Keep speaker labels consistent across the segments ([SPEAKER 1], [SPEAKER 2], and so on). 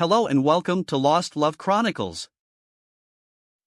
[SPEAKER 1] Hello and welcome to Lost Love Chronicles.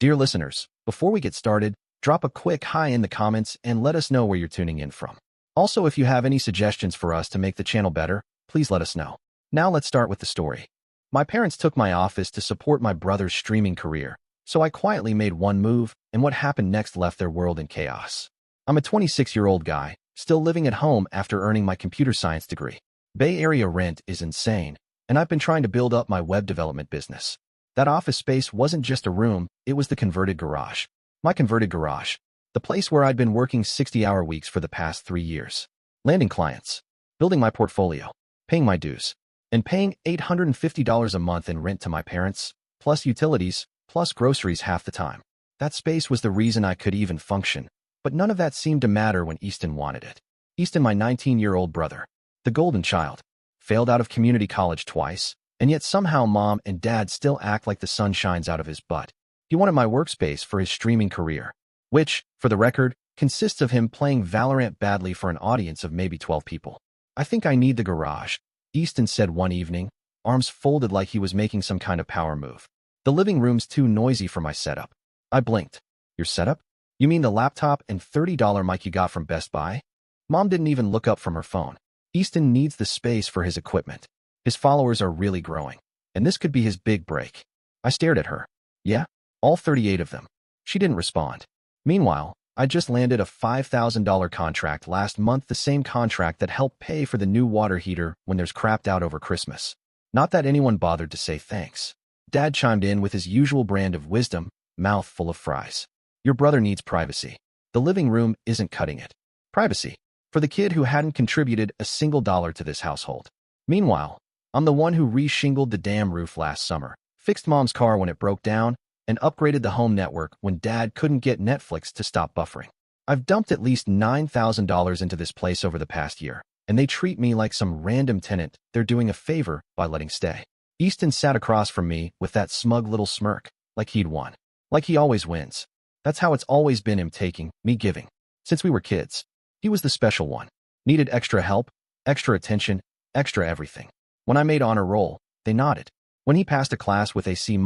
[SPEAKER 2] Dear listeners, before we get started, drop a quick hi in the comments and let us know where you're tuning in from. Also, if you have any suggestions for us to make the channel better, please let us know. Now let's start with the story. My parents took my office to support my brother's streaming career, so I quietly made one move, and what happened next left their world in chaos. I'm a 26-year-old guy, still living at home after earning my computer science degree. Bay Area rent is insane, and I've been trying to build up my web development business. That office space wasn't just a room, it was the converted garage. My converted garage. The place where I'd been working 60-hour weeks for the past 3 years. Landing clients, building my portfolio, paying my dues, and paying $850 a month in rent to my parents, plus utilities, plus groceries half the time. That space was the reason I could even function, but none of that seemed to matter when Easton wanted it. Easton, my 19-year-old brother, the golden child, failed out of community college twice, and yet somehow mom and dad still act like the sun shines out of his butt. He wanted my workspace for his streaming career, which, for the record, consists of him playing Valorant badly for an audience of maybe 12 people. I think I need the garage, Easton said one evening, arms folded like he was making some kind of power move. The living room's too noisy for my setup. I blinked. Your setup? You mean the laptop and $30 mic you got from Best Buy? Mom didn't even look up from her phone. Easton needs the space for his equipment. His followers are really growing, and this could be his big break. I stared at her. Yeah, all 38 of them. She didn't respond. Meanwhile, I just landed a $5,000 contract last month, the same contract that helped pay for the new water heater when there's crapped out over Christmas. Not that anyone bothered to say thanks. Dad chimed in with his usual brand of wisdom, mouth full of fries. Your brother needs privacy. The living room isn't cutting it. Privacy. For the kid who hadn't contributed a single dollar to this household. Meanwhile, I'm the one who re-shingled the damn roof last summer, fixed mom's car when it broke down, and upgraded the home network when dad couldn't get Netflix to stop buffering. I've dumped at least $9,000 into this place over the past year, and they treat me like some random tenant they're doing a favor by letting stay. Easton sat across from me with that smug little smirk, like he'd won. Like he always wins. That's how it's always been, him taking, me giving. Since we were kids. He was the special one. Needed extra help, extra attention, extra everything. When I made honor roll, they nodded. When he passed a class with a C-,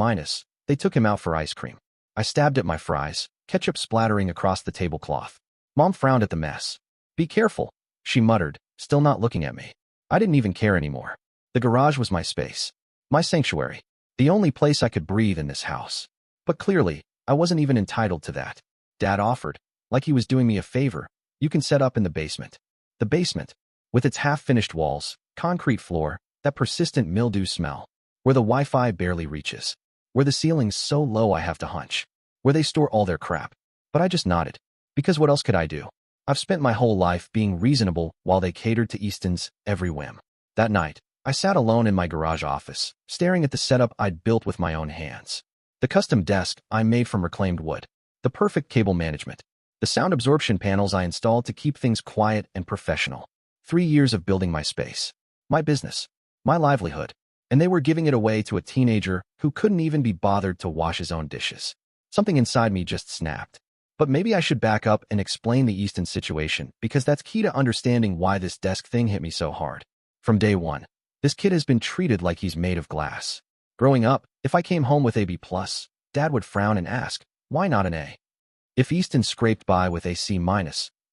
[SPEAKER 2] they took him out for ice cream. I stabbed at my fries, ketchup splattering across the tablecloth. Mom frowned at the mess. Be careful, she muttered, still not looking at me. I didn't even care anymore. The garage was my space. My sanctuary. The only place I could breathe in this house. But clearly, I wasn't even entitled to that. Dad offered, like he was doing me a favor, you can set up in the basement. The basement, with its half-finished walls, concrete floor, that persistent mildew smell, where the Wi-Fi barely reaches, where the ceiling's so low I have to hunch, where they store all their crap. But I just nodded, because what else could I do? I've spent my whole life being reasonable while they catered to Easton's every whim. That night, I sat alone in my garage office, staring at the setup I'd built with my own hands. The custom desk I made from reclaimed wood, the perfect cable management, the sound absorption panels I installed to keep things quiet and professional. 3 years of building my space, my business, my livelihood, and they were giving it away to a teenager who couldn't even be bothered to wash his own dishes. Something inside me just snapped. But maybe I should back up and explain the Easton situation, because that's key to understanding why this desk thing hit me so hard. From day one, this kid has been treated like he's made of glass. Growing up, if I came home with a B+, Dad would frown and ask, why not an A? If Easton scraped by with a C-,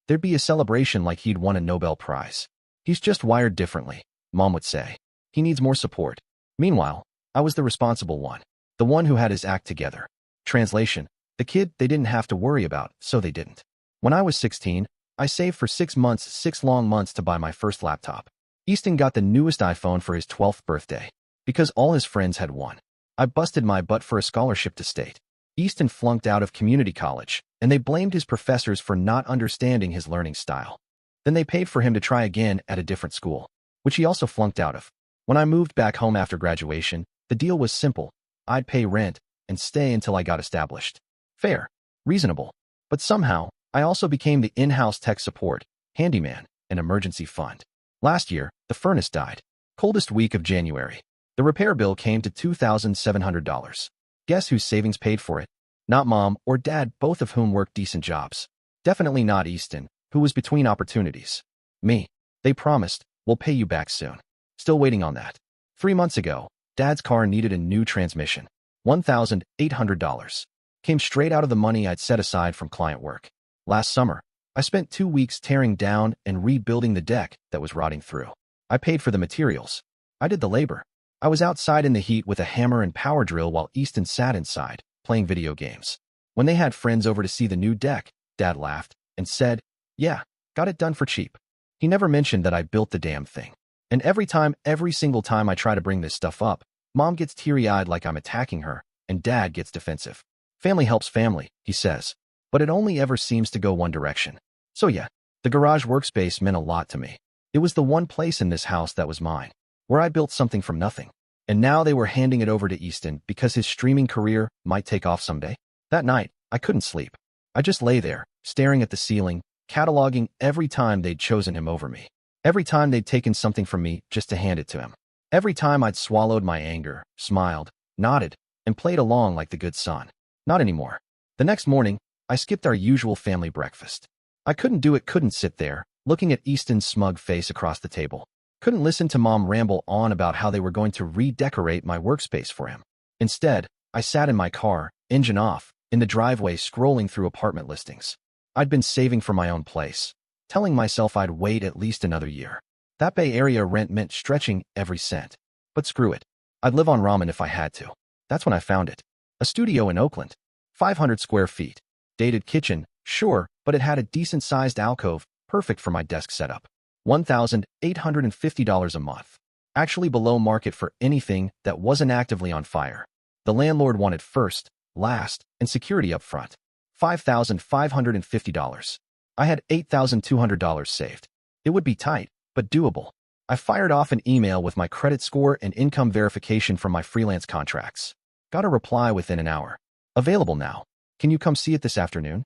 [SPEAKER 2] there'd be a celebration like he'd won a Nobel Prize. He's just wired differently, Mom would say. He needs more support. Meanwhile, I was the responsible one, the one who had his act together. Translation, the kid they didn't have to worry about, so they didn't. When I was 16, I saved for 6 months, 6 long months to buy my first laptop. Easton got the newest iPhone for his 12th birthday, because all his friends had one. I busted my butt for a scholarship to state. Easton flunked out of community college, and they blamed his professors for not understanding his learning style. Then they paid for him to try again at a different school, which he also flunked out of. When I moved back home after graduation, the deal was simple. I'd pay rent and stay until I got established. Fair, reasonable. But somehow, I also became the in-house tech support, handyman, and emergency fund. Last year, the furnace died. Coldest week of January. The repair bill came to $2,700. Guess whose savings paid for it? Not Mom or Dad, both of whom worked decent jobs. Definitely not Easton, who was between opportunities. Me. They promised, we'll pay you back soon. Still waiting on that. 3 months ago, Dad's car needed a new transmission. $1,800. Came straight out of the money I'd set aside from client work. Last summer, I spent 2 weeks tearing down and rebuilding the deck that was rotting through. I paid for the materials. I did the labor. I was outside in the heat with a hammer and power drill while Easton sat inside, playing video games. When they had friends over to see the new deck, Dad laughed and said, "Yeah, got it done for cheap." He never mentioned that I built the damn thing. And every single time I try to bring this stuff up, Mom gets teary-eyed like I'm attacking her, and Dad gets defensive. Family helps family, he says, but it only ever seems to go one direction. So yeah, the garage workspace meant a lot to me. It was the one place in this house that was mine, where I built something from nothing. And now they were handing it over to Easton because his streaming career might take off someday. That night, I couldn't sleep. I just lay there, staring at the ceiling, cataloging every time they'd chosen him over me. Every time they'd taken something from me just to hand it to him. Every time I'd swallowed my anger, smiled, nodded, and played along like the good son. Not anymore. The next morning, I skipped our usual family breakfast. I couldn't sit there, looking at Easton's smug face across the table. Couldn't listen to Mom ramble on about how they were going to redecorate my workspace for him. Instead, I sat in my car, engine off, in the driveway scrolling through apartment listings. I'd been saving for my own place, telling myself I'd wait at least another year. That Bay Area rent meant stretching every cent. But screw it. I'd live on ramen if I had to. That's when I found it. A studio in Oakland. 500 square feet. Dated kitchen, sure, but it had a decent-sized alcove, perfect for my desk setup. $1,850 a month. Actually below market for anything that wasn't actively on fire. The landlord wanted first, last, and security up front. $5,550. I had $8,200 saved. It would be tight, but doable. I fired off an email with my credit score and income verification from my freelance contracts. Got a reply within an hour. Available now. Can you come see it this afternoon?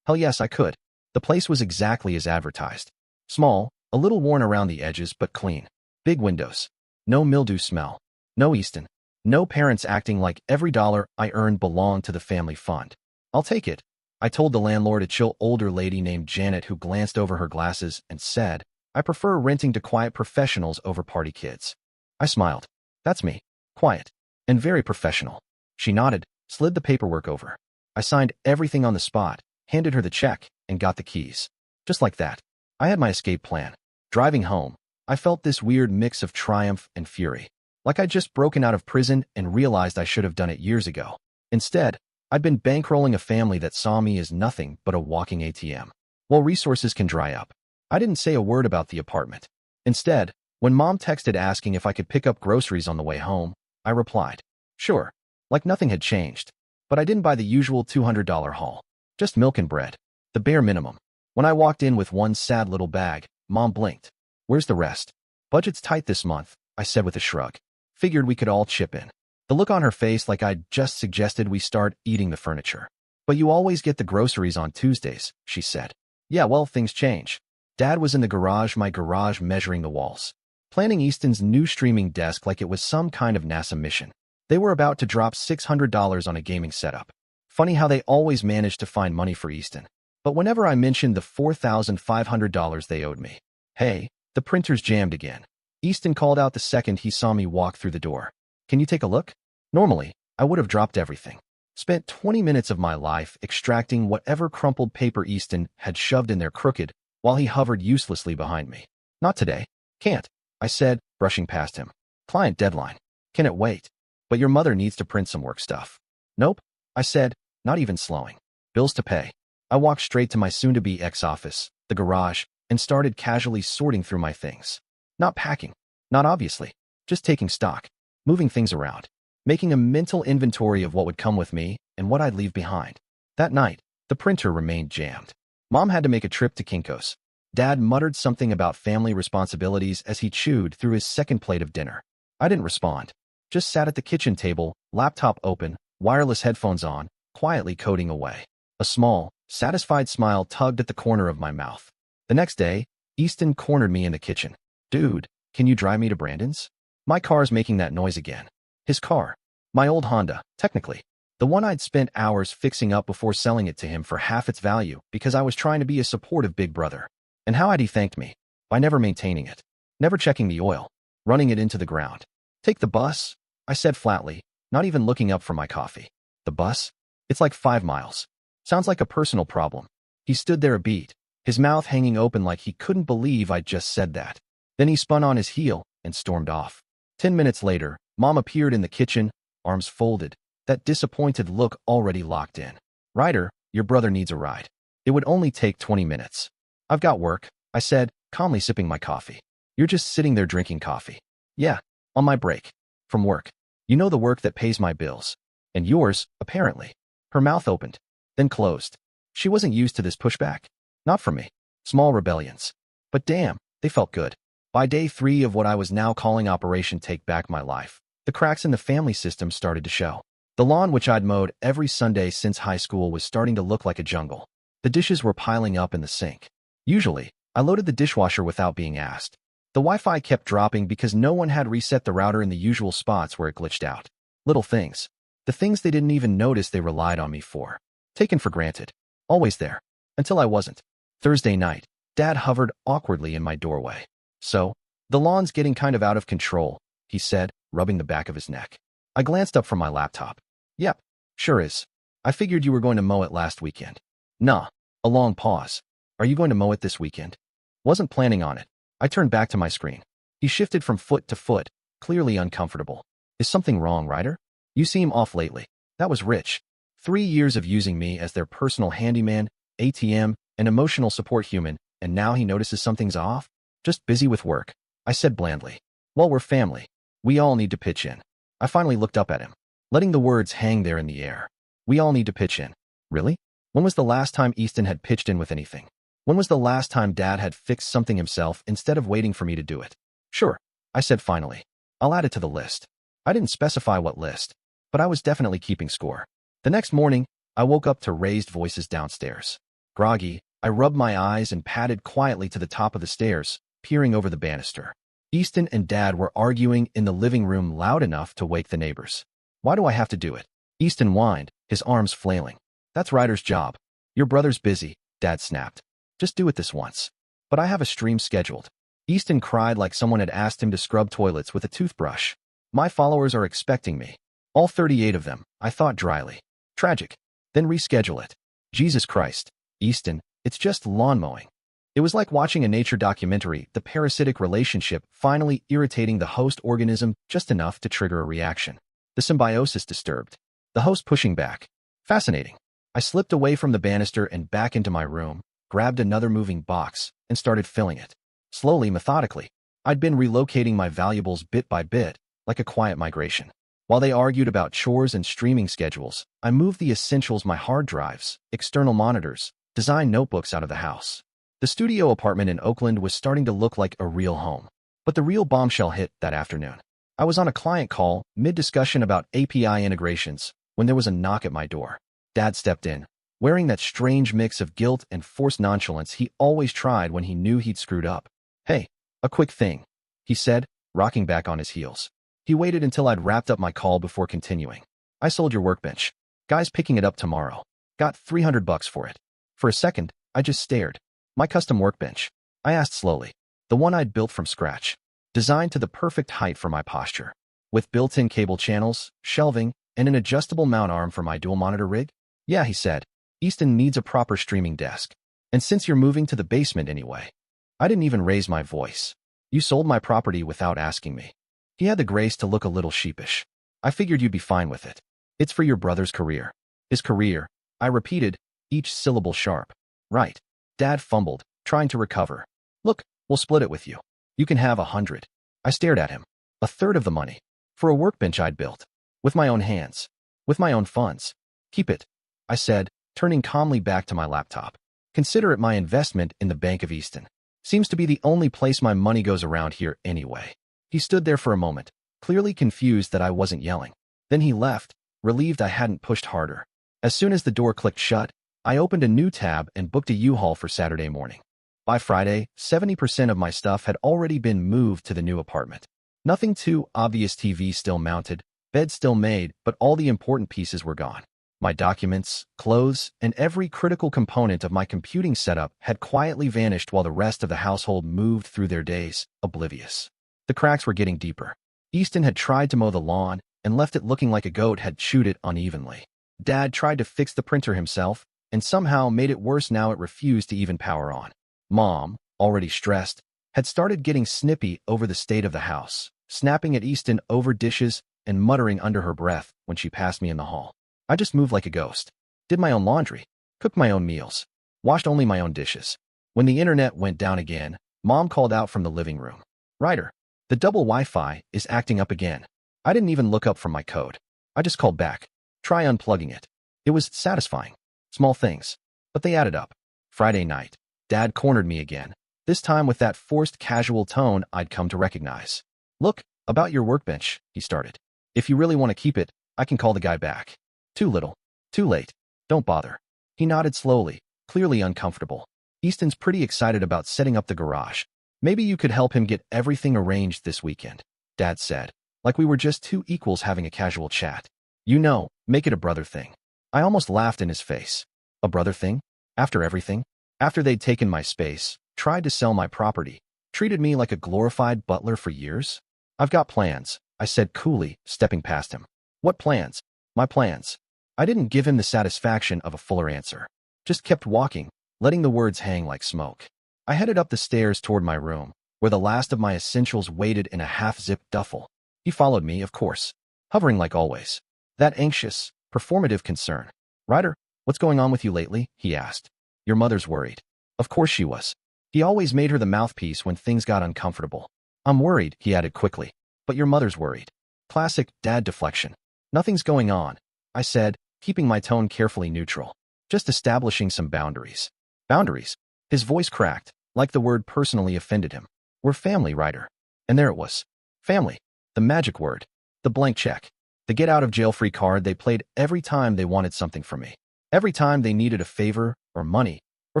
[SPEAKER 2] Hell yes, I could. The place was exactly as advertised. Small, a little worn around the edges, but clean. Big windows. No mildew smell. No Easton. No parents acting like every dollar I earned belonged to the family fund. I'll take it. I told the landlord, a chill older lady named Janet, who glanced over her glasses and said, "I prefer renting to quiet professionals over party kids." I smiled. That's me. Quiet. And very professional. She nodded, slid the paperwork over. I signed everything on the spot, handed her the check, and got the keys. Just like that. I had my escape plan. Driving home, I felt this weird mix of triumph and fury. Like I'd just broken out of prison and realized I should have done it years ago. Instead, I'd been bankrolling a family that saw me as nothing but a walking ATM. Well, resources can dry up. I didn't say a word about the apartment. Instead, when Mom texted asking if I could pick up groceries on the way home, I replied, "Sure," like nothing had changed. But I didn't buy the usual $200 haul. Just milk and bread. The bare minimum. When I walked in with one sad little bag, Mom blinked. "Where's the rest?" "Budget's tight this month," I said with a shrug. Figured we could all chip in. The look on her face like I'd just suggested we start eating the furniture. "But you always get the groceries on Tuesdays," she said. "Yeah, well, things change." Dad was in the garage, my garage, measuring the walls. Planning Easton's new streaming desk like it was some kind of NASA mission. They were about to drop $600 on a gaming setup. Funny how they always managed to find money for Easton. But whenever I mentioned the $4,500 they owed me, "Hey, the printer's jammed again." Easton called out the second he saw me walk through the door. "Can you take a look?" Normally, I would have dropped everything. Spent 20 minutes of my life extracting whatever crumpled paper Easton had shoved in there crooked while he hovered uselessly behind me. "Not today. Can't," I said, brushing past him. "Client deadline. Can it wait? But your mother needs to print some work stuff." "Nope," I said, not even slowing. "Bills to pay." I walked straight to my soon-to-be ex-office, the garage, and started casually sorting through my things. Not packing. Not obviously. Just taking stock. Moving things around. Making a mental inventory of what would come with me and what I'd leave behind. That night, the printer remained jammed. Mom had to make a trip to Kinko's. Dad muttered something about family responsibilities as he chewed through his second plate of dinner. I didn't respond. Just sat at the kitchen table, laptop open, wireless headphones on, quietly coding away. A small, satisfied smile tugged at the corner of my mouth. The next day, Easton cornered me in the kitchen. "Dude, can you drive me to Brandon's? My car's making that noise again." His car. My old Honda, technically. The one I'd spent hours fixing up before selling it to him for half its value because I was trying to be a supportive big brother. And how had he thanked me? By never maintaining it. Never checking the oil. Running it into the ground. "Take the bus?" I said flatly, not even looking up from my coffee. The bus? It's like 5 miles. Sounds like a personal problem. He stood there a beat, his mouth hanging open like he couldn't believe I'd just said that. Then he spun on his heel and stormed off. 10 minutes later, Mom appeared in the kitchen, arms folded, that disappointed look already locked in. Ryder, your brother needs a ride. It would only take 20 minutes. I've got work, I said, calmly sipping my coffee. You're just sitting there drinking coffee. Yeah, on my break. From work. You know, the work that pays my bills. And yours, apparently. Her mouth opened, then closed. She wasn't used to this pushback. Not from me. Small rebellions. But damn, they felt good. By day 3 of what I was now calling Operation Take Back My Life, the cracks in the family system started to show. The lawn, which I'd mowed every Sunday since high school, was starting to look like a jungle. The dishes were piling up in the sink. Usually, I loaded the dishwasher without being asked. The Wi-Fi kept dropping because no one had reset the router in the usual spots where it glitched out. Little things. The things they didn't even notice they relied on me for. Taken for granted. Always there. Until I wasn't. Thursday night, Dad hovered awkwardly in my doorway. So, the lawn's getting kind of out of control, he said, rubbing the back of his neck. I glanced up from my laptop. Yep, sure is. I figured you were going to mow it last weekend. Nah. A long pause. Are you going to mow it this weekend? Wasn't planning on it. I turned back to my screen. He shifted from foot to foot, clearly uncomfortable. Is something wrong, Ryder? You seem off lately. That was rich. 3 years of using me as their personal handyman, ATM, and emotional support human, and now he notices something's off? Just busy with work, I said blandly. Well, we're family. We all need to pitch in. I finally looked up at him, letting the words hang there in the air. We all need to pitch in. Really? When was the last time Easton had pitched in with anything? When was the last time Dad had fixed something himself instead of waiting for me to do it? Sure, I said finally. I'll add it to the list. I didn't specify what list, but I was definitely keeping score. The next morning, I woke up to raised voices downstairs. Groggy, I rubbed my eyes and padded quietly to the top of the stairs, peering over the banister. Easton and Dad were arguing in the living room loud enough to wake the neighbors. Why do I have to do it? Easton whined, his arms flailing. That's Ryder's job. Your brother's busy, Dad snapped. Just do it this once. But I have a stream scheduled. Easton cried like someone had asked him to scrub toilets with a toothbrush. My followers are expecting me. All 38 of them, I thought dryly. Tragic. Then reschedule it. Jesus Christ, Easton, it's just lawn mowing. It was like watching a nature documentary, the parasitic relationship finally irritating the host organism just enough to trigger a reaction. The symbiosis disturbed. The host pushing back. Fascinating. I slipped away from the banister and back into my room, grabbed another moving box, and started filling it. Slowly, methodically. I'd been relocating my valuables bit by bit, like a quiet migration. While they argued about chores and streaming schedules, I moved the essentials, my hard drives, external monitors, design notebooks out of the house. The studio apartment in Oakland was starting to look like a real home. But the real bombshell hit that afternoon. I was on a client call, mid-discussion about API integrations, when there was a knock at my door. Dad stepped in, wearing that strange mix of guilt and forced nonchalance he always tried when he knew he'd screwed up. Hey, a quick thing, he said, rocking back on his heels. He waited until I'd wrapped up my call before continuing. I sold your workbench. Guy's picking it up tomorrow. Got $300 for it. For a second, I just stared. My custom workbench. I asked slowly. The one I'd built from scratch. Designed to the perfect height for my posture. With built-in cable channels, shelving, and an adjustable mount arm for my dual-monitor rig? Yeah, he said. Easton needs a proper streaming desk. And since you're moving to the basement anyway. I didn't even raise my voice. You sold my property without asking me. He had the grace to look a little sheepish. I figured you'd be fine with it. It's for your brother's career. His career, I repeated, each syllable sharp. Right. Dad fumbled, trying to recover. Look, we'll split it with you. You can have 100. I stared at him. A third of the money. For a workbench I'd built. With my own hands. With my own funds. Keep it, I said, turning calmly back to my laptop. Consider it my investment in the Bank of Easton. Seems to be the only place my money goes around here anyway. He stood there for a moment, clearly confused that I wasn't yelling. Then he left, relieved I hadn't pushed harder. As soon as the door clicked shut, I opened a new tab and booked a U-Haul for Saturday morning. By Friday, 70% of my stuff had already been moved to the new apartment. Nothing too obvious, TV still mounted, bed still made, but all the important pieces were gone. My documents, clothes, and every critical component of my computing setup had quietly vanished while the rest of the household moved through their days, oblivious. The cracks were getting deeper. Easton had tried to mow the lawn, and left it looking like a goat had chewed it unevenly. Dad tried to fix the printer himself, and somehow made it worse. Now it refused to even power on. Mom, already stressed, had started getting snippy over the state of the house, snapping at Easton over dishes and muttering under her breath when she passed me in the hall. I just moved like a ghost. Did my own laundry, cooked my own meals, washed only my own dishes. When the internet went down again, Mom called out from the living room. "Ryder, the double Wi-Fi is acting up again." I didn't even look up from my code. I just called back. Try unplugging it. It was satisfying. Small things, but they added up. Friday night, Dad cornered me again, this time with that forced casual tone I'd come to recognize. "Look, about your workbench," he started. "If you really want to keep it, I can call the guy back." "Too little. Too late. Don't bother." He nodded slowly, clearly uncomfortable. "Easton's pretty excited about setting up the garage. Maybe you could help him get everything arranged this weekend," Dad said, like we were just two equals having a casual chat. "You know, make it a brother thing." I almost laughed in his face. A brother thing? After everything? After they'd taken my space, tried to sell my property, treated me like a glorified butler for years? "I've got plans," I said coolly, stepping past him. "What plans?" "My plans." I didn't give him the satisfaction of a fuller answer. Just kept walking, letting the words hang like smoke. I headed up the stairs toward my room, where the last of my essentials waited in a half-zipped duffel. He followed me, of course, hovering like always. That anxious, performative concern. "Ryder, what's going on with you lately?" he asked. "Your mother's worried." Of course she was. He always made her the mouthpiece when things got uncomfortable. "I'm worried," he added quickly. "But your mother's worried." Classic dad deflection. "Nothing's going on," I said, keeping my tone carefully neutral. "Just establishing some boundaries." "Boundaries?" His voice cracked, like the word personally offended him. "We're family, Ryder." And there it was. Family. The magic word. The blank check. The get-out-of-jail-free card they played every time they wanted something from me. Every time they needed a favor, or money, or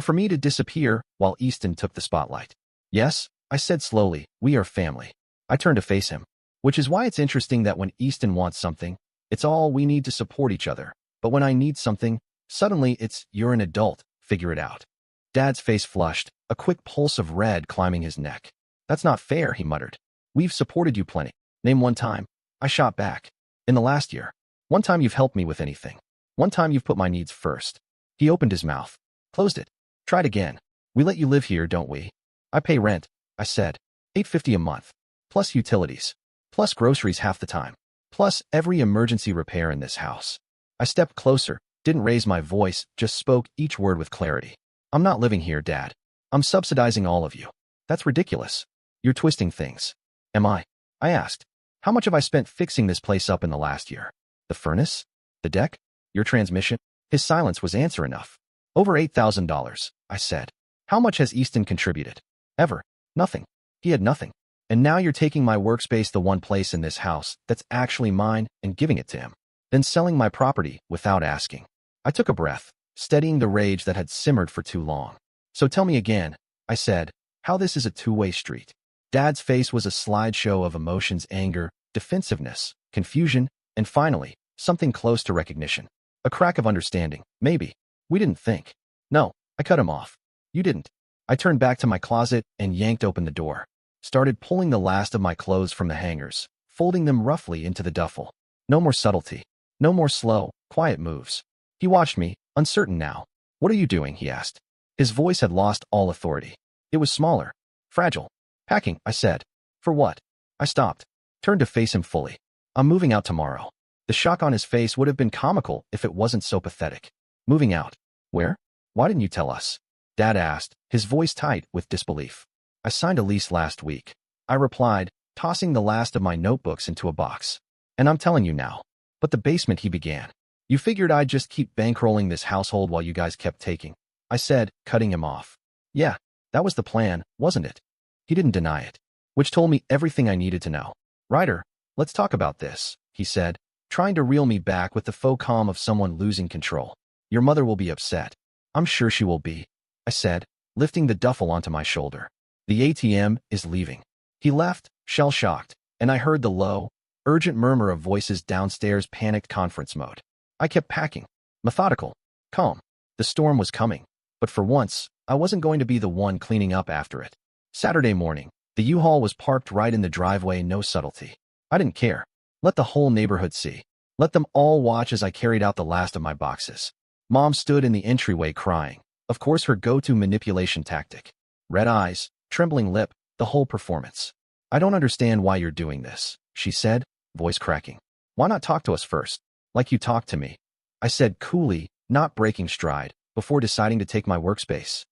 [SPEAKER 2] for me to disappear while Easton took the spotlight. "Yes," I said slowly, "we are family." I turned to face him. Which is why it's interesting that when Easton wants something, it's all we need to support each other. But when I need something, suddenly it's, "You're an adult, figure it out." Dad's face flushed, a quick pulse of red climbing his neck. "That's not fair," he muttered. "We've supported you plenty." "Name one time." I shot back. "In the last year. One time you've helped me with anything. One time you've put my needs first." He opened his mouth. Closed it. Tried again. "We let you live here, don't we?" "I pay rent," I said. $8.50 a month. Plus utilities. Plus groceries half the time. Plus every emergency repair in this house. I stepped closer, didn't raise my voice, just spoke each word with clarity. "I'm not living here, Dad. I'm subsidizing all of you." "That's ridiculous. You're twisting things." "Am I?" I asked. "How much have I spent fixing this place up in the last year?" "The furnace? The deck? Your transmission?" His silence was answer enough. "Over $8,000, I said. "How much has Easton contributed?" "Ever. Nothing." He had nothing. "And now you're taking my workspace, the one place in this house that's actually mine, and giving it to him. Then selling my property without asking." I took a breath, steadying the rage that had simmered for too long. "So tell me again," I said, "how this is a two-way street." Dad's face was a slideshow of emotions: anger, defensiveness, confusion, and finally, something close to recognition. A crack of understanding, maybe. "We didn't think." "No," I cut him off. "You didn't." I turned back to my closet and yanked open the door. Started pulling the last of my clothes from the hangers, folding them roughly into the duffel. No more subtlety. No more slow, quiet moves. He watched me, uncertain now. "What are you doing?" he asked. His voice had lost all authority. It was smaller. Fragile. "Packing," I said. "For what?" I stopped. Turned to face him fully. "I'm moving out tomorrow." The shock on his face would have been comical if it wasn't so pathetic. "Moving out? Where? Why didn't you tell us?" Dad asked, his voice tight with disbelief. "I signed a lease last week," I replied, tossing the last of my notebooks into a box. "And I'm telling you now." "But the basement," he began. "You figured I'd just keep bankrolling this household while you guys kept taking," I said, cutting him off. "Yeah, that was the plan, wasn't it?" He didn't deny it, which told me everything I needed to know. "Ryder, let's talk about this," he said, trying to reel me back with the faux calm of someone losing control. "Your mother will be upset." "I'm sure she will be," I said, lifting the duffel onto my shoulder. "The ATM is leaving." He left, shell-shocked, and I heard the low, urgent murmur of voices downstairs, panicked conference mode. I kept packing, methodical, calm. The storm was coming, but for once, I wasn't going to be the one cleaning up after it. Saturday morning, the U-Haul was parked right in the driveway, no subtlety. I didn't care. Let the whole neighborhood see. Let them all watch as I carried out the last of my boxes. Mom stood in the entryway crying. Of course, her go-to manipulation tactic. Red eyes, trembling lip, the whole performance. I don't understand why you're doing this, she said, voice cracking. Why not talk to us first, like you talked to me? I said coolly, not breaking stride, before deciding to take my workspace.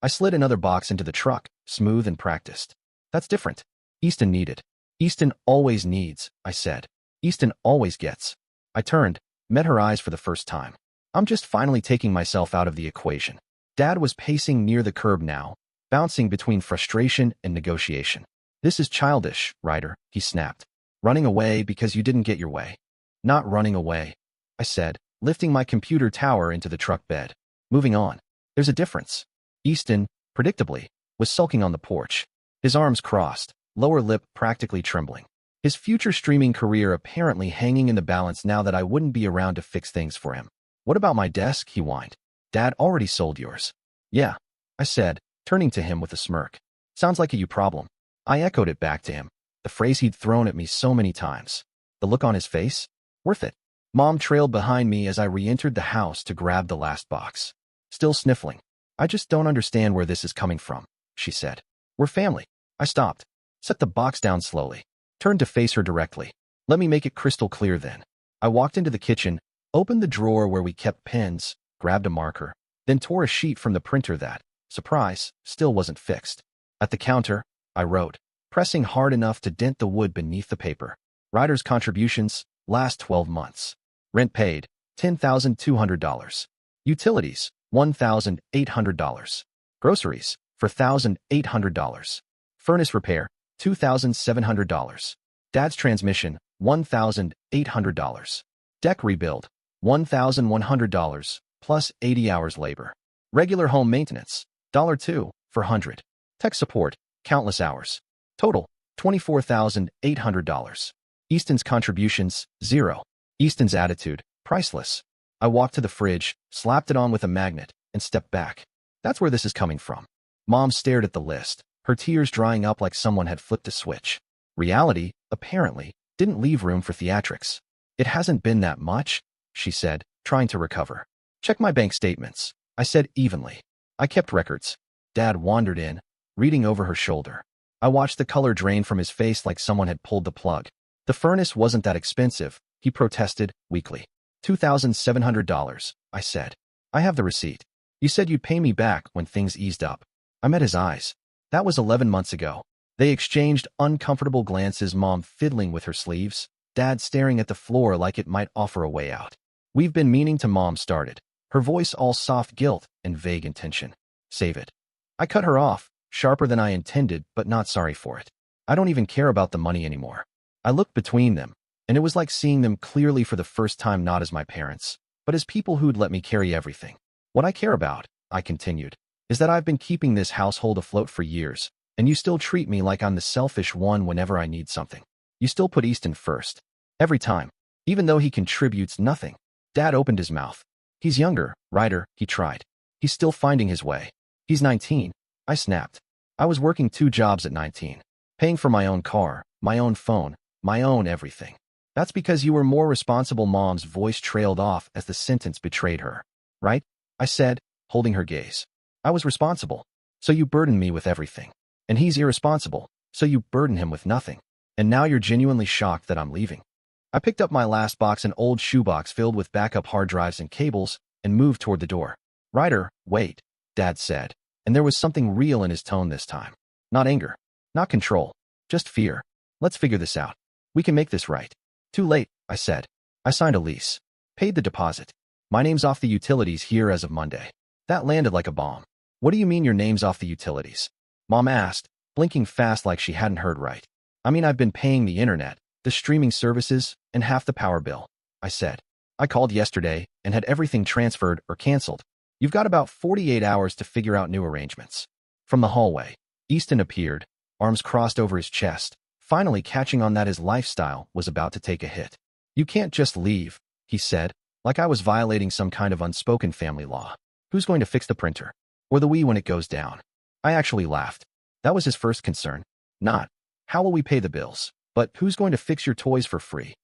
[SPEAKER 2] I slid another box into the truck, smooth and practiced. That's different. Easton needed. Easton always needs, I said. Easton always gets. I turned, met her eyes for the first time. I'm just finally taking myself out of the equation. Dad was pacing near the curb now, bouncing between frustration and negotiation. This is childish, Ryder, he snapped. Running away because you didn't get your way. Not running away, I said, lifting my computer tower into the truck bed. Moving on. There's a difference. Easton, predictably, was sulking on the porch, his arms crossed, lower lip practically trembling. His future streaming career apparently hanging in the balance now that I wouldn't be around to fix things for him. What about my desk? He whined. Dad already sold yours. Yeah, I said, turning to him with a smirk. Sounds like a you problem. I echoed it back to him, the phrase he'd thrown at me so many times. The look on his face? Worth it. Mom trailed behind me as I re-entered the house to grab the last box. Still sniffling. I just don't understand where this is coming from, she said. We're family. I stopped, set the box down slowly, turned to face her directly. Let me make it crystal clear then. I walked into the kitchen, opened the drawer where we kept pens, grabbed a marker, then tore a sheet from the printer that, surprise, still wasn't fixed. At the counter, I wrote, pressing hard enough to dent the wood beneath the paper. Ryder's contributions, last 12 months. Rent paid, $10,200. Utilities, $1,800. Groceries, $4,800. Furnace repair, $2,700. Dad's transmission, $1,800. Deck rebuild, $1,100, plus 80 hours labor. Regular home maintenance, $2 for 100. Tech support, countless hours. Total, $24,800. Easton's contributions, 0. Easton's attitude, priceless. I walked to the fridge, slapped it on with a magnet, and stepped back. That's where this is coming from. Mom stared at the list, her tears drying up like someone had flipped a switch. Reality, apparently, didn't leave room for theatrics. It hasn't been that much, she said, trying to recover. Check my bank statements, I said evenly. I kept records. Dad wandered in, reading over her shoulder. I watched the color drain from his face like someone had pulled the plug. The furnace wasn't that expensive, he protested, weakly. $2,700, I said. I have the receipt. You said you'd pay me back when things eased up. I met his eyes. That was 11 months ago. They exchanged uncomfortable glances, Mom fiddling with her sleeves, Dad staring at the floor like it might offer a way out. We've been meaning to, Mom started, her voice all soft guilt and vague intention. Save it. I cut her off, sharper than I intended, but not sorry for it. I don't even care about the money anymore. I looked between them, and it was like seeing them clearly for the first time, not as my parents, but as people who'd let me carry everything. What I care about, I continued, is that I've been keeping this household afloat for years, and you still treat me like I'm the selfish one whenever I need something. You still put Easton first. Every time. Even though he contributes nothing. Dad opened his mouth. He's younger, Ryder, he tried. He's still finding his way. He's 19. I snapped. I was working 2 jobs at 19. Paying for my own car, my own phone, my own everything. That's because you were more responsible. Mom's voice trailed off as the sentence betrayed her. Right? I said, holding her gaze. I was responsible. So you burdened me with everything. And he's irresponsible. So you burden him with nothing. And now you're genuinely shocked that I'm leaving. I picked up my last box, an old shoebox filled with backup hard drives and cables, and moved toward the door. Ryder, wait, Dad said. And there was something real in his tone this time. Not anger. Not control. Just fear. Let's figure this out. We can make this right. Too late, I said. I signed a lease. Paid the deposit. My name's off the utilities here as of Monday. That landed like a bomb. What do you mean your name's off the utilities? Mom asked, blinking fast like she hadn't heard right. I mean, I've been paying the internet, the streaming services, and half the power bill, I said. I called yesterday and had everything transferred or canceled. You've got about 48 hours to figure out new arrangements. From the hallway, Easton appeared, arms crossed over his chest, finally catching on that his lifestyle was about to take a hit. You can't just leave, he said, like I was violating some kind of unspoken family law. Who's going to fix the printer? Or the Wii when it goes down? I actually laughed. That was his first concern. Not, how will we pay the bills? But who's going to fix your toys for free?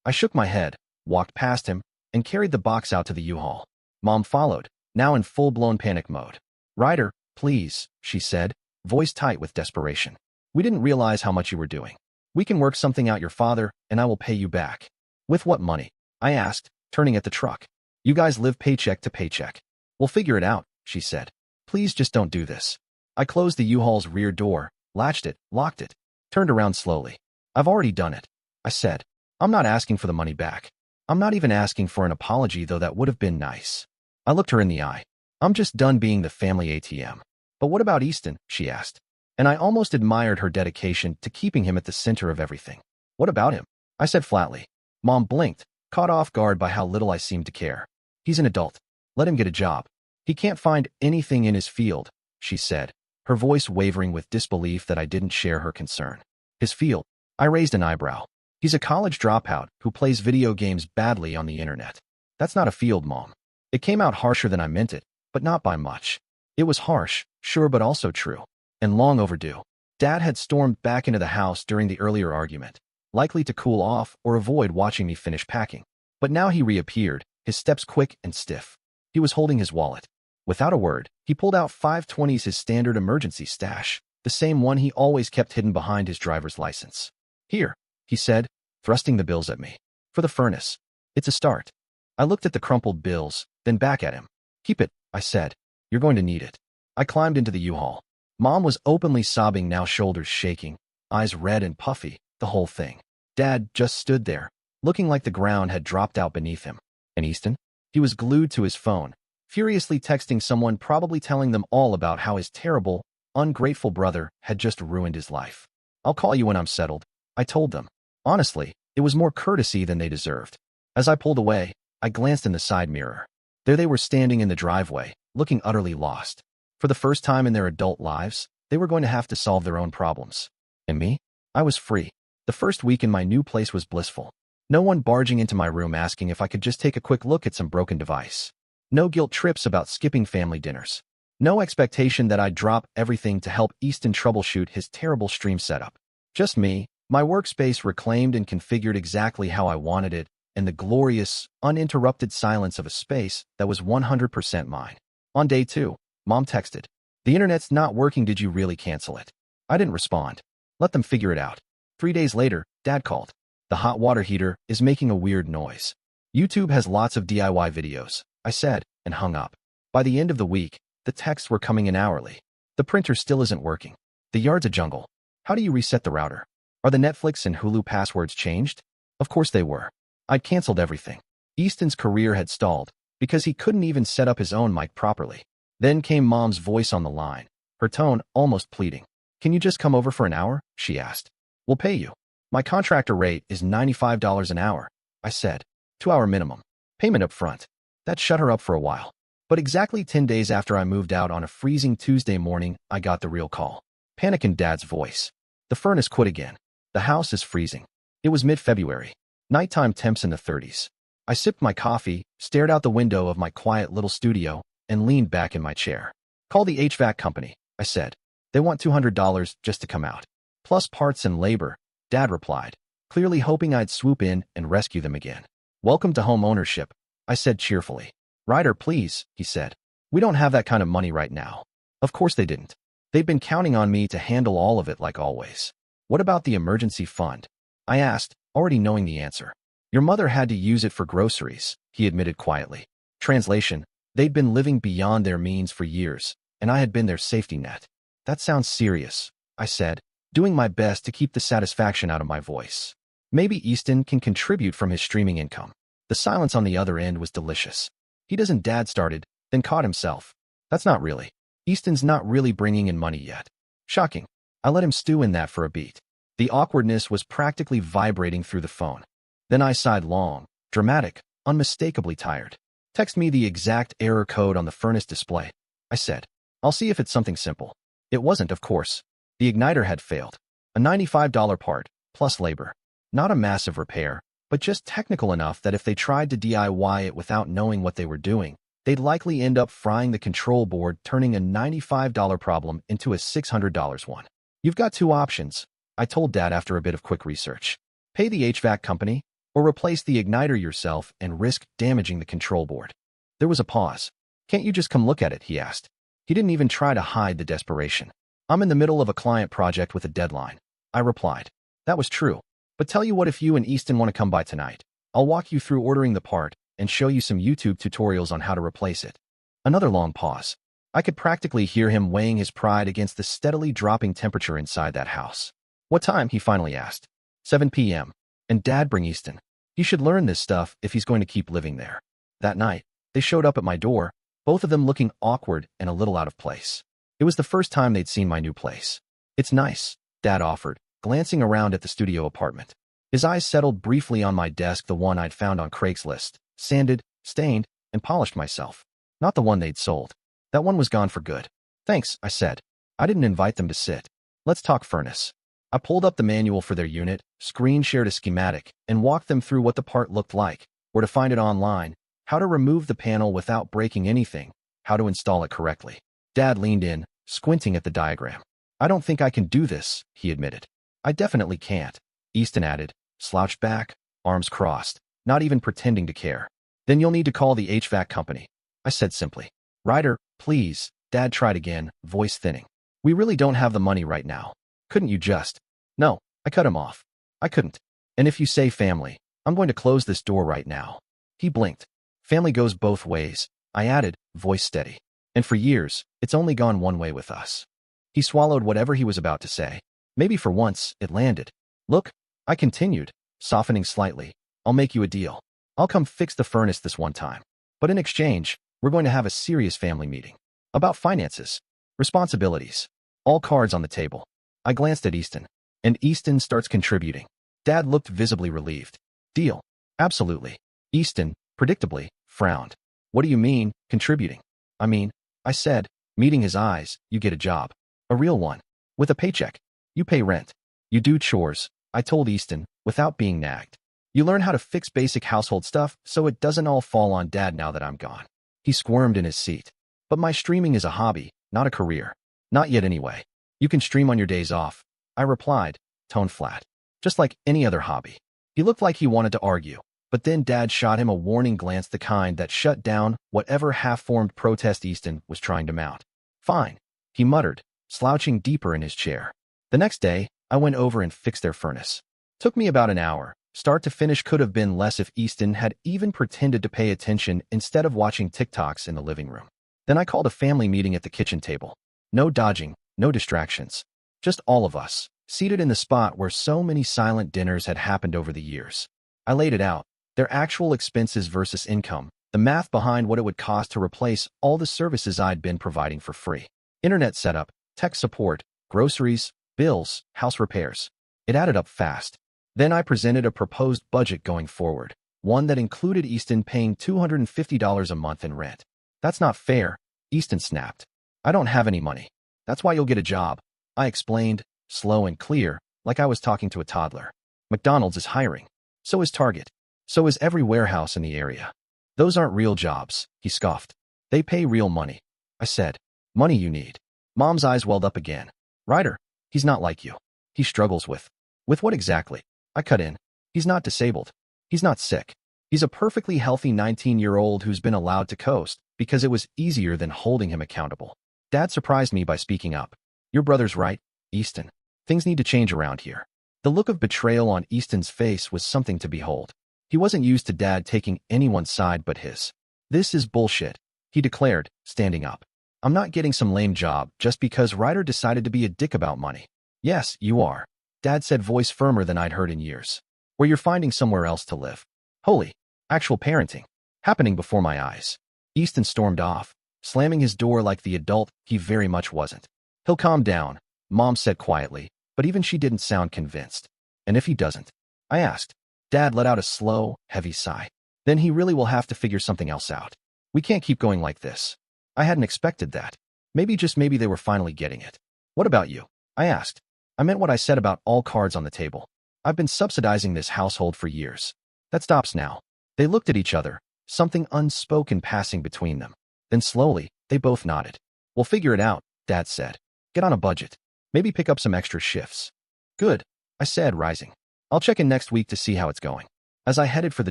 [SPEAKER 2] I shook my head, walked past him, and carried the box out to the U-Haul. Mom followed, now in full-blown panic mode. "Ryder, please," she said, voice tight with desperation. "We didn't realize how much you were doing. We can work something out your father, and I will pay you back." "With what money?" I asked, turning at the truck. "You guys live paycheck to paycheck." "We'll figure it out," she said. "Please just don't do this." I closed the U-Haul's rear door, latched it, locked it, turned around slowly. "I've already done it," I said. "I'm not asking for the money back. I'm not even asking for an apology, though that would have been nice." I looked her in the eye. "I'm just done being the family ATM." "But what about Easton?" she asked. And I almost admired her dedication to keeping him at the center of everything. "What about him?" I said flatly. Mom blinked, caught off guard by how little I seemed to care. "He's an adult. Let him get a job. He can't find anything in his field," she said, her voice wavering with disbelief that I didn't share her concern. "His field?" I raised an eyebrow. "He's a college dropout who plays video games badly on the internet." "That's not a field, Mom." It came out harsher than I meant it, but not by much. It was harsh, sure, but also true. And long overdue. Dad had stormed back into the house during the earlier argument, likely to cool off or avoid watching me finish packing. But now he reappeared, his steps quick and stiff. He was holding his wallet. Without a word, he pulled out 520s, his standard emergency stash, the same one he always kept hidden behind his driver's license. "Here," he said, thrusting the bills at me. "For the furnace. It's a start." I looked at the crumpled bills, then back at him. "Keep it," I said. "You're going to need it." I climbed into the U-Haul. Mom was openly sobbing now, shoulders shaking, eyes red and puffy, the whole thing. Dad just stood there, looking like the ground had dropped out beneath him. And Easton? He was glued to his phone, furiously texting someone, probably telling them all about how his terrible, ungrateful brother had just ruined his life. "I'll call you when I'm settled," I told them. Honestly, it was more courtesy than they deserved. As I pulled away, I glanced in the side mirror. There they were standing in the driveway, looking utterly lost. For the first time in their adult lives, they were going to have to solve their own problems. And me? I was free. The first week in my new place was blissful. No one barging into my room asking if I could just take a quick look at some broken device. No guilt trips about skipping family dinners. No expectation that I'd drop everything to help Easton troubleshoot his terrible stream setup. Just me, my workspace reclaimed and configured exactly how I wanted it, and the glorious, uninterrupted silence of a space that was 100% mine. On day 2, Mom texted, "The internet's not working, did you really cancel it?" I didn't respond. Let them figure it out. 3 days later, Dad called. "The hot water heater is making a weird noise. YouTube has lots of DIY videos," I said, and hung up. By the end of the week, the texts were coming in hourly. "The printer still isn't working. The yard's a jungle. How do you reset the router? Are the Netflix and Hulu passwords changed?" Of course they were. I'd canceled everything. Easton's career had stalled because he couldn't even set up his own mic properly. Then came Mom's voice on the line, her tone almost pleading. "Can you just come over for an hour?" she asked. "We'll pay you. My contractor rate is $95 an hour," I said. 2-hour minimum. Payment up front. That shut her up for a while. But exactly 10 days after I moved out on a freezing Tuesday morning, I got the real call. Panic in Dad's voice. "The furnace quit again. The house is freezing." It was mid-February. Nighttime temps in the 30s. I sipped my coffee, stared out the window of my quiet little studio, and leaned back in my chair. "Call the HVAC company," I said. "They want $200 just to come out. Plus parts and labor," Dad replied, clearly hoping I'd swoop in and rescue them again. "Welcome to home ownership," I said cheerfully. "Ryder, please," he said. "We don't have that kind of money right now." Of course they didn't. They'd been counting on me to handle all of it like always. "What about the emergency fund?" I asked, already knowing the answer. "Your mother had to use it for groceries," he admitted quietly. Translation: they'd been living beyond their means for years, and I had been their safety net. "That sounds serious," I said, doing my best to keep the satisfaction out of my voice. "Maybe Easton can contribute from his streaming income." The silence on the other end was delicious. "He doesn't," Dad started, then caught himself. "That's not really. Easton's not really bringing in money yet." Shocking. I let him stew in that for a beat. The awkwardness was practically vibrating through the phone. Then I sighed long, dramatic, unmistakably tired. "Text me the exact error code on the furnace display," I said. "I'll see if it's something simple." It wasn't, of course. The igniter had failed. A $95 part, plus labor. Not a massive repair, but just technical enough that if they tried to DIY it without knowing what they were doing, they'd likely end up frying the control board, turning a $95 problem into a $600 one. "You've got 2 options," I told Dad after a bit of quick research. "Pay the HVAC company, or replace the igniter yourself and risk damaging the control board. There was a pause. Can't you just come look at it, he asked. He didn't even try to hide the desperation. I'm in the middle of a client project with a deadline, I replied. That was true. But tell you what, if you and Easton want to come by tonight, I'll walk you through ordering the part and show you some YouTube tutorials on how to replace it. Another long pause. I could practically hear him weighing his pride against the steadily dropping temperature inside that house. What time? He finally asked. 7 p.m. And Dad, bring Easton. He should learn this stuff if he's going to keep living there. That night, they showed up at my door, both of them looking awkward and a little out of place. It was the first time they'd seen my new place. It's nice, Dad offered, glancing around at the studio apartment. His eyes settled briefly on my desk, the one I'd found on Craigslist, sanded, stained, and polished myself. Not the one they'd sold. That one was gone for good. Thanks, I said. I didn't invite them to sit. Let's talk furnace. I pulled up the manual for their unit, screen shared a schematic, and walked them through what the part looked like, where to find it online, how to remove the panel without breaking anything, how to install it correctly. Dad leaned in, squinting at the diagram. I don't think I can do this, he admitted. I definitely can't, Easton added, slouched back, arms crossed, not even pretending to care. Then you'll need to call the HVAC company, I said simply. Ryder, please, Dad tried again, voice thinning. We really don't have the money right now. Couldn't you just? No, I cut him off. I couldn't. And if you say family, I'm going to close this door right now. He blinked. Family goes both ways, I added, voice steady. And for years, it's only gone one way with us. He swallowed whatever he was about to say. Maybe for once, it landed. Look, I continued, softening slightly. I'll make you a deal. I'll come fix the furnace this one time. But in exchange, we're going to have a serious family meeting. About finances. Responsibilities. All cards on the table. I glanced at Easton. And Easton starts contributing. Dad looked visibly relieved. Deal. Absolutely. Easton, predictably, frowned. What do you mean, contributing? I said, meeting his eyes, you get a job. A real one. With a paycheck. You pay rent. You do chores, I told Easton, without being nagged. You learn how to fix basic household stuff so it doesn't all fall on Dad now that I'm gone. He squirmed in his seat. But my streaming is a hobby, not a career. Not yet anyway. You can stream on your days off, I replied, tone flat. Just like any other hobby. He looked like he wanted to argue, but then Dad shot him a warning glance, the kind that shut down whatever half-formed protest Easton was trying to mount. Fine, he muttered, slouching deeper in his chair. The next day, I went over and fixed their furnace. Took me about an hour. Start to finish could have been less if Easton had even pretended to pay attention instead of watching TikToks in the living room. Then I called a family meeting at the kitchen table. No dodging, no distractions. Just all of us, seated in the spot where so many silent dinners had happened over the years. I laid it out, their actual expenses versus income, the math behind what it would cost to replace all the services I'd been providing for free. Internet setup, tech support, groceries, bills, house repairs. It added up fast. Then I presented a proposed budget going forward, one that included Easton paying $250 a month in rent. That's not fair, Easton snapped. I don't have any money. That's why you'll get a job, I explained, slow and clear, like I was talking to a toddler. McDonald's is hiring. So is Target. So is every warehouse in the area. Those aren't real jobs, he scoffed. They pay real money. I said, money you need. Mom's eyes welled up again. Ryder, he's not like you. He struggles with what exactly? I cut in. He's not disabled. He's not sick. He's a perfectly healthy 19-year-old who's been allowed to coast because it was easier than holding him accountable. Dad surprised me by speaking up. Your brother's right, Easton. Things need to change around here. The look of betrayal on Easton's face was something to behold. He wasn't used to Dad taking anyone's side but his. This is bullshit, he declared, standing up. I'm not getting some lame job just because Ryder decided to be a dick about money. Yes, you are, Dad said, voice firmer than I'd heard in years. Where you're finding somewhere else to live. Holy, actual parenting. Happening before my eyes. Easton stormed off, slamming his door like the adult he very much wasn't. He'll calm down, Mom said quietly, but even she didn't sound convinced. And if he doesn't? I asked. Dad let out a slow, heavy sigh. Then he really will have to figure something else out. We can't keep going like this. I hadn't expected that. Maybe, just maybe, they were finally getting it. What about you? I asked. I meant what I said about all cards on the table. I've been subsidizing this household for years. That stops now. They looked at each other, something unspoken passing between them. Then slowly, they both nodded. We'll figure it out, Dad said. Get on a budget. Maybe pick up some extra shifts. Good, I said, rising. I'll check in next week to see how it's going. As I headed for the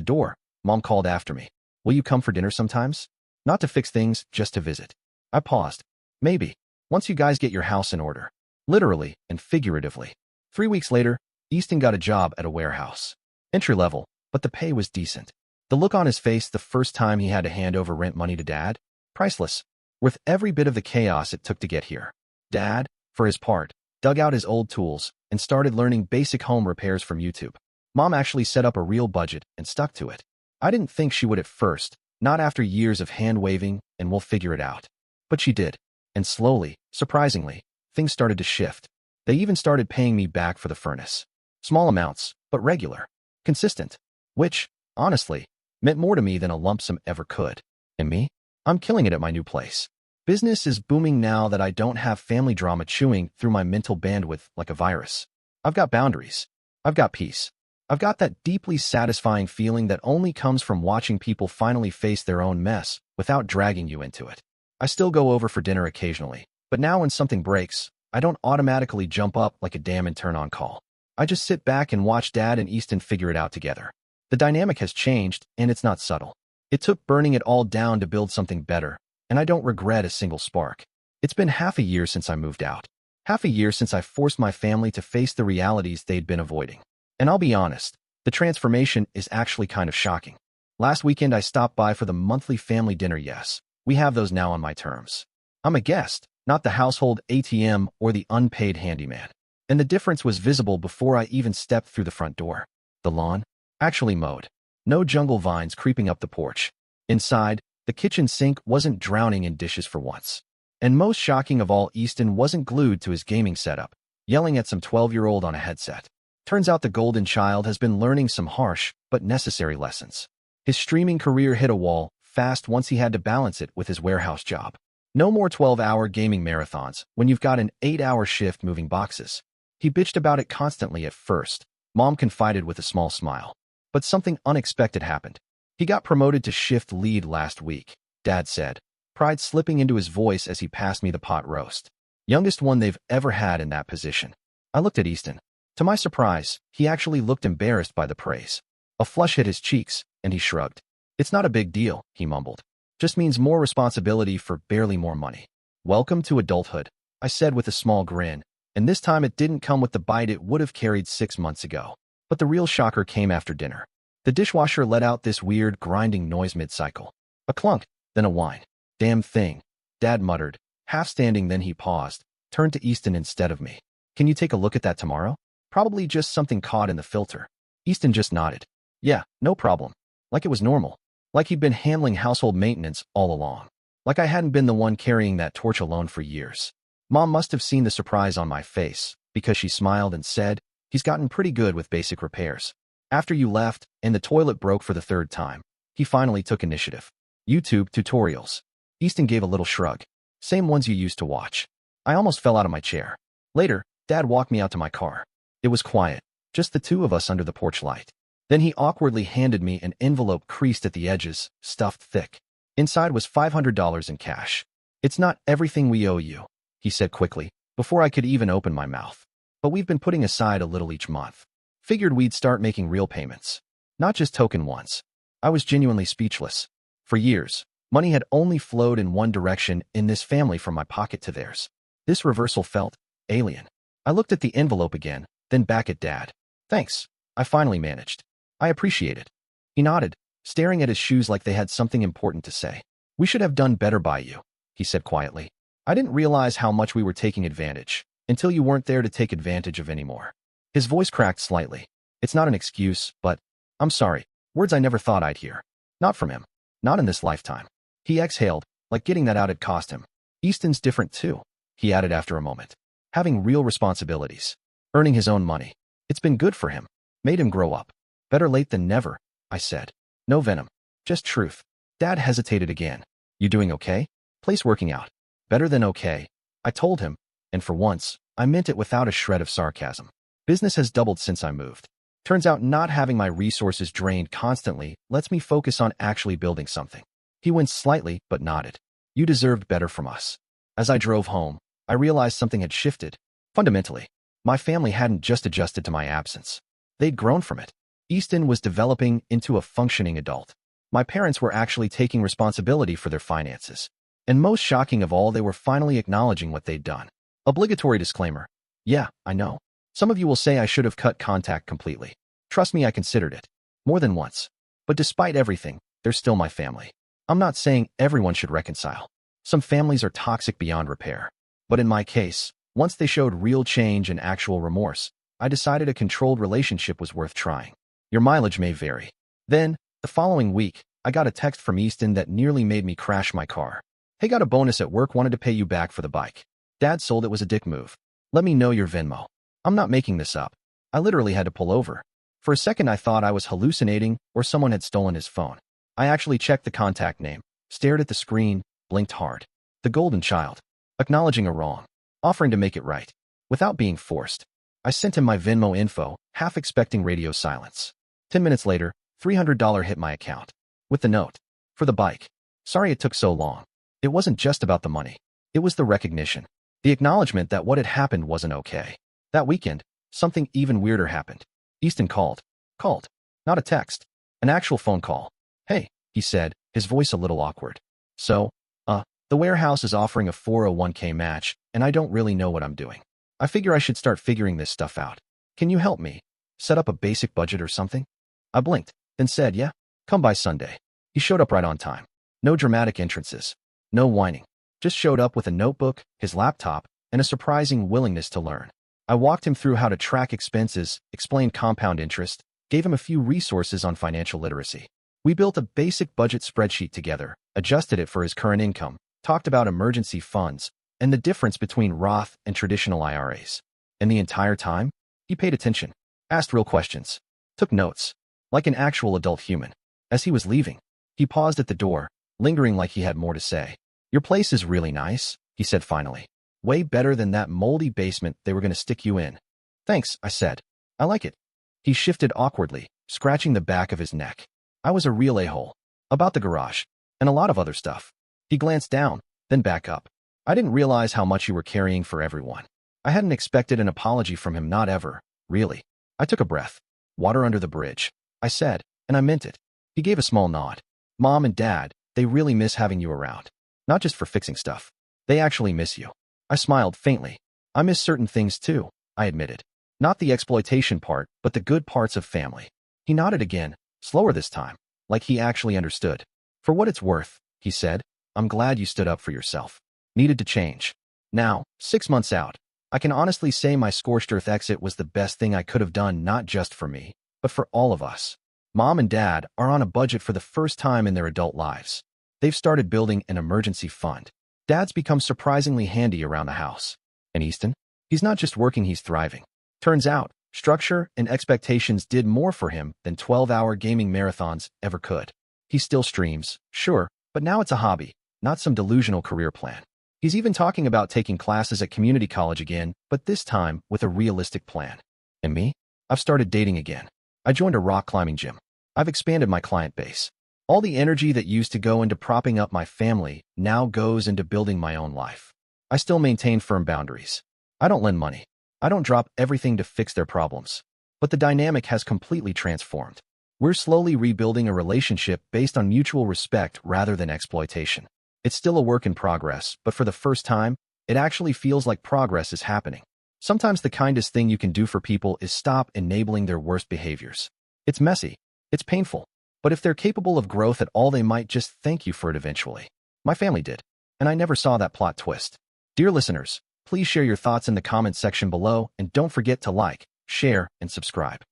[SPEAKER 2] door, Mom called after me. Will you come for dinner sometimes? Not to fix things, just to visit. I paused. Maybe. Once you guys get your house in order. Literally and figuratively. 3 weeks later, Easton got a job at a warehouse. Entry level, but the pay was decent. The look on his face the first time he had to hand over rent money to Dad? Priceless. Worth every bit of the chaos it took to get here. Dad, for his part, dug out his old tools and started learning basic home repairs from YouTube. Mom actually set up a real budget and stuck to it. I didn't think she would at first, not after years of hand-waving and we'll figure it out. But she did. And slowly, surprisingly, things started to shift. They even started paying me back for the furnace. Small amounts, but regular. Consistent. Which, honestly, meant more to me than a lump sum ever could. And me? I'm killing it at my new place. Business is booming now that I don't have family drama chewing through my mental bandwidth like a virus. I've got boundaries. I've got peace. I've got that deeply satisfying feeling that only comes from watching people finally face their own mess without dragging you into it. I still go over for dinner occasionally, but now when something breaks, I don't automatically jump up like a damn and turn on call. I just sit back and watch Dad and Easton figure it out together. The dynamic has changed, and it's not subtle. It took burning it all down to build something better, and I don't regret a single spark. It's been half a year since I moved out. Half a year since I forced my family to face the realities they'd been avoiding. And I'll be honest, the transformation is actually kind of shocking. Last weekend I stopped by for the monthly family dinner. Yes, we have those now on my terms. I'm a guest, not the household ATM or the unpaid handyman. And the difference was visible before I even stepped through the front door. The lawn? Actually mowed. No jungle vines creeping up the porch. Inside, the kitchen sink wasn't drowning in dishes for once. And most shocking of all, Easton wasn't glued to his gaming setup, yelling at some 12-year-old on a headset. Turns out the golden child has been learning some harsh but necessary lessons. His streaming career hit a wall fast once he had to balance it with his warehouse job. No more 12-hour gaming marathons when you've got an 8-hour shift moving boxes. He bitched about it constantly at first, Mom confided with a small smile. But something unexpected happened. He got promoted to shift lead last week, Dad said, pride slipping into his voice as he passed me the pot roast. Youngest one they've ever had in that position. I looked at Easton. To my surprise, he actually looked embarrassed by the praise. A flush hit his cheeks, and he shrugged. It's not a big deal, he mumbled. Just means more responsibility for barely more money. Welcome to adulthood, I said with a small grin, and this time it didn't come with the bite it would have carried 6 months ago. But the real shocker came after dinner. The dishwasher let out this weird grinding noise mid-cycle. A clunk, then a whine. Damn thing, Dad muttered, half standing. Then he paused, turned to Easton instead of me. Can you take a look at that tomorrow? Probably just something caught in the filter. Easton just nodded. Yeah, no problem. Like it was normal. Like he'd been handling household maintenance all along. Like I hadn't been the one carrying that torch alone for years. Mom must have seen the surprise on my face, because she smiled and said, he's gotten pretty good with basic repairs. After you left, and the toilet broke for the 3rd time, he finally took initiative. YouTube tutorials. Easton gave a little shrug. Same ones you used to watch. I almost fell out of my chair. Later, Dad walked me out to my car. It was quiet, just the two of us under the porch light. Then he awkwardly handed me an envelope creased at the edges, stuffed thick. Inside was $500 in cash. It's not everything we owe you, he said quickly, before I could even open my mouth. But we've been putting aside a little each month. Figured we'd start making real payments. Not just token ones. I was genuinely speechless. For years, money had only flowed in one direction in this family from my pocket to theirs. This reversal felt alien. I looked at the envelope again, then back at Dad. Thanks, I finally managed. I appreciate it. He nodded, staring at his shoes like they had something important to say. We should have done better by you, he said quietly. I didn't realize how much we were taking advantage, until you weren't there to take advantage of anymore. His voice cracked slightly. It's not an excuse, but I'm sorry. Words I never thought I'd hear. Not from him. Not in this lifetime. He exhaled, like getting that out had cost him. Easton's different too, he added after a moment. Having real responsibilities. Earning his own money. It's been good for him. Made him grow up. Better late than never, I said. No venom. Just truth. Dad hesitated again. You doing okay? Place working out. Better than okay, I told him, and for once, I meant it without a shred of sarcasm. Business has doubled since I moved. Turns out not having my resources drained constantly lets me focus on actually building something. He winced slightly, but nodded. You deserved better from us. As I drove home, I realized something had shifted. Fundamentally, my family hadn't just adjusted to my absence. They'd grown from it. Easton was developing into a functioning adult. My parents were actually taking responsibility for their finances. And most shocking of all, they were finally acknowledging what they'd done. Obligatory disclaimer. Yeah, I know. Some of you will say I should have cut contact completely. Trust me, I considered it. More than once. But despite everything, they're still my family. I'm not saying everyone should reconcile. Some families are toxic beyond repair. But in my case, once they showed real change and actual remorse, I decided a controlled relationship was worth trying. Your mileage may vary. Then, the following week, I got a text from Easton that nearly made me crash my car. Hey, got a bonus at work, wanted to pay you back for the bike. Dad sold it, was a dick move. Let me know your Venmo. I'm not making this up. I literally had to pull over. For a second I thought I was hallucinating or someone had stolen his phone. I actually checked the contact name, stared at the screen, blinked hard. The golden child. Acknowledging a wrong. Offering to make it right. Without being forced. I sent him my Venmo info, half expecting radio silence. 10 minutes later, $300 hit my account. With the note. For the bike. Sorry it took so long. It wasn't just about the money. It was the recognition. The acknowledgement that what had happened wasn't okay. That weekend, something even weirder happened. Easton called. Called. Not a text. An actual phone call. Hey, he said, his voice a little awkward. So, the warehouse is offering a 401k match, and I don't really know what I'm doing. I figure I should start figuring this stuff out. Can you help me? Set up a basic budget or something? I blinked, then said, yeah, come by Sunday. He showed up right on time. No dramatic entrances. No whining. Just showed up with a notebook, his laptop, and a surprising willingness to learn. I walked him through how to track expenses, explained compound interest, gave him a few resources on financial literacy. We built a basic budget spreadsheet together, adjusted it for his current income, talked about emergency funds, and the difference between Roth and traditional IRAs. And the entire time, he paid attention, asked real questions, took notes, like an actual adult human. As he was leaving, he paused at the door, lingering like he had more to say. Your place is really nice, he said finally. Way better than that moldy basement they were going to stick you in. Thanks, I said. I like it. He shifted awkwardly, scratching the back of his neck. I was a real a-hole. About the garage. And a lot of other stuff. He glanced down, then back up. I didn't realize how much you were carrying for everyone. I hadn't expected an apology from him, not ever, really. I took a breath. Water under the bridge. I said, and I meant it. He gave a small nod. Mom and Dad, they really miss having you around. Not just for fixing stuff. They actually miss you. I smiled faintly. I miss certain things too, I admitted. Not the exploitation part, but the good parts of family. He nodded again, slower this time, like he actually understood. For what it's worth, he said, I'm glad you stood up for yourself. Needed to change. Now, 6 months out, I can honestly say my scorched earth exit was the best thing I could have done, not just for me, but for all of us. Mom and Dad are on a budget for the first time in their adult lives. They've started building an emergency fund. Dad's become surprisingly handy around the house. And Easton? He's not just working, he's thriving. Turns out, structure and expectations did more for him than 12-hour gaming marathons ever could. He still streams, sure, but now it's a hobby, not some delusional career plan. He's even talking about taking classes at community college again, but this time with a realistic plan. And me? I've started dating again. I joined a rock climbing gym. I've expanded my client base. All the energy that used to go into propping up my family now goes into building my own life. I still maintain firm boundaries. I don't lend money. I don't drop everything to fix their problems. But the dynamic has completely transformed. We're slowly rebuilding a relationship based on mutual respect rather than exploitation. It's still a work in progress, but for the first time, it actually feels like progress is happening. Sometimes the kindest thing you can do for people is stop enabling their worst behaviors. It's messy. It's painful. But if they're capable of growth at all, they might just thank you for it eventually. My family did. And I never saw that plot twist. Dear listeners, please share your thoughts in the comments section below and don't forget to like, share, and subscribe.